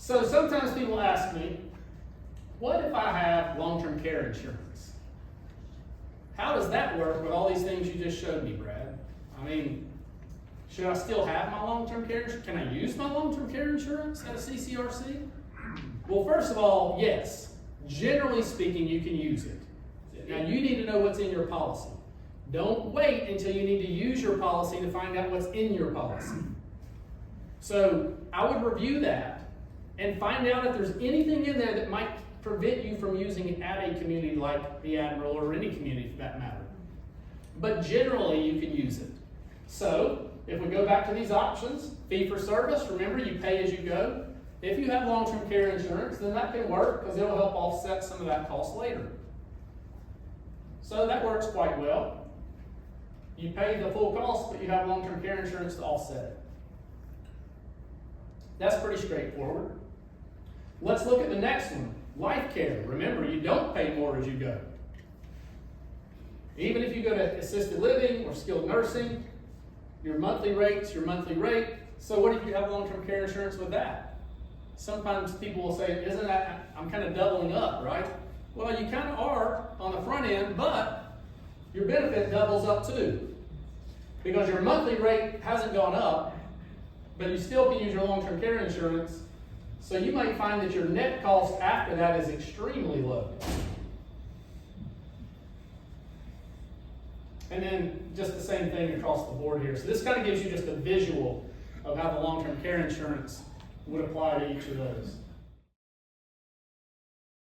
So sometimes people ask me, what if I have long-term care insurance? How does that work with all these things you just showed me, Brad? I mean, should I still have my long-term care insurance? Can I use my long-term care insurance at a CCRC? Well, first of all, yes. Generally speaking, you can use it. Now, you need to know what's in your policy. Don't wait until you need to use your policy to find out what's in your policy. So, I would review that and find out if there's anything in there that might prevent you from using it at a community like the Admiral or any community for that matter. But generally, you can use it. So, if we go back to these options, fee for service, remember you pay as you go. If you have long-term care insurance, then that can work because it'll help offset some of that cost later. So that works quite well. You pay the full cost, but you have long-term care insurance to offset it. That's pretty straightforward. Let's look at the next one, life care. Remember, you don't pay more as you go. Even if you go to assisted living or skilled nursing, your monthly rate's your monthly rate. So what if you have long-term care insurance with that? Sometimes people will say, isn't that, I'm kind of doubling up, right? Well, you kind of are on the front end, but your benefit doubles up too. Because your monthly rate hasn't gone up, but you still can use your long-term care insurance. So you might find that your net cost after that is extremely low. And then just the same thing across the board here. So this kind of gives you just a visual of how the long-term care insurance would apply to each of those.